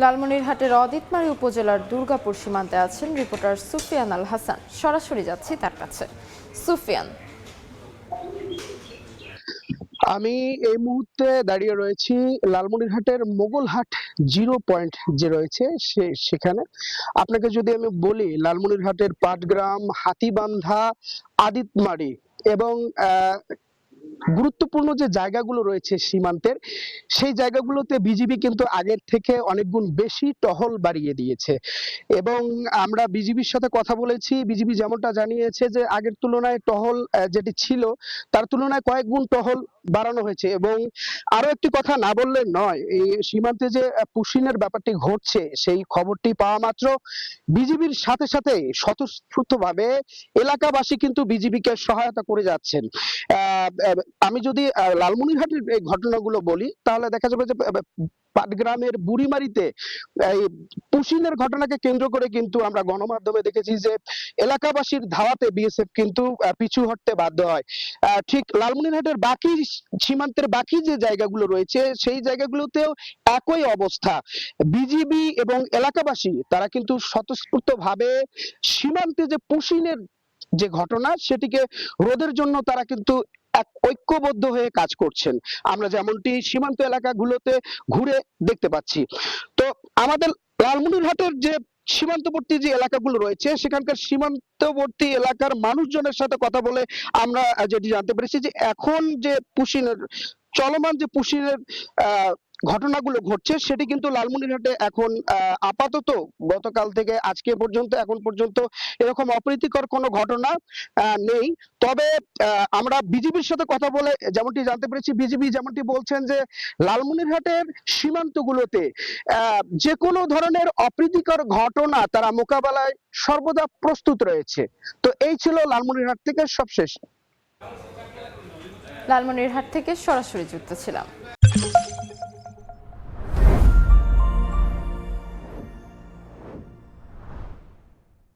লালমনিরহাটের অদিতমারী উপজেলার দুর্গাপুর সীমান্তে আছেন রিপোর্টার সুফিয়ান আল হাসান। সরাসরি যাচ্ছি তার কাছে। সুফিয়ান, আমি এই মুহূর্তে দাঁড়িয়ে রয়েছি লালমনিরহাটের মোগলহাট জিরো পয়েন্ট যে রয়েছে সেখানে। আপনাকে যদি আমি বলি লালমনিরহাটের পাটগ্রাম, হাতিবান্ধা, আদিতমারি এবং গুরুত্বপূর্ণ যে জায়গাগুলো রয়েছে সীমান্তের, সেই জায়গাগুলোতে বিজিবি কিন্তু আগের থেকে অনেক গুণ বেশি টহল বাড়িয়ে দিয়েছে। এবং আমরা বিজিবির সাথে কথা বলেছি, বিজিবি যেমনটা জানিয়েছে যে আগের তুলনায় টহল যেটি ছিল তার তুলনায় কয়েক গুণ টহল বাড়ানো হয়েছে। এবং আরো একটি কথা না বললে নয়, এই সীমান্তে যে পুশিনের ব্যাপারটি ঘটছে সেই খবরটি পাওয়া মাত্র বিজিবির সাথে সাথে স্বতঃস্ফূর্তভাবে এলাকাবাসী কিন্তু বিজিবিকে সহায়তা করে যাচ্ছেন। আমি যদি লালমনিরহাটের এই ঘটনাগুলো বলি তাহলে দেখা যাবে যে পাটগ্রামের বুড়িমারিতে এই পুশিনের ঘটনাকে কেন্দ্র করে কিন্তু আমরা গণমাধ্যমে দেখেছি যে এলাকাবাসীর ধাওয়াতে বিএসএফ কিন্তু পিছু হটতে বাধ্য হয়। ঠিক লালমনিরহাটের বাকি সীমান্তের বাকি যে জায়গাগুলো রয়েছে সেই জায়গাগুলোতেও একই অবস্থা। বিজিবি এবং এলাকাবাসী তারা কিন্তু স্বতঃস্ফূর্ত ভাবে সীমান্তে যে পুশিনের যে ঘটনা সেটিকে রোধের জন্য তারা কিন্তু এক ঐক্যবদ্ধ হয়ে কাজ করছেন, আমরা যেমনটি সীমান্ত এলাকাগুলোতে ঘুরে দেখতে পাচ্ছি। তো আমাদের লালমনিরহাটের যে সীমান্তবর্তী যে এলাকাগুলো রয়েছে সেখানকার সীমান্তবর্তী এলাকার মানুষজনের সাথে কথা বলে আমরা যেটি জানতে পেরেছি যে এখন যে পুশিনের চলমান যে পুশিনের ঘটনাগুলো ঘটছে সেটি কিন্তু লালমনিরহাটে এখন আপাতত গতকাল থেকে আজকে পর্যন্ত এখন পর্যন্ত এরকম অপ্রীতিকর কোনো ঘটনা নেই। তবে আমরা বিজিবির সাথে কথা বলে যেমনটি জানতে পেরেছি, বিজিবি যেমনটি বলছেন যে লালমনিরহাটের সীমান্তগুলোতে যে কোনো ধরনের অপ্রীতিকর ঘটনা তারা মোকাবেলায় সর্বদা প্রস্তুত রয়েছে। তো এই ছিল লালমনিরহাট থেকে সবশেষ। লালমনিরহাট থেকে সরাসরি যুক্ত ছিলাম।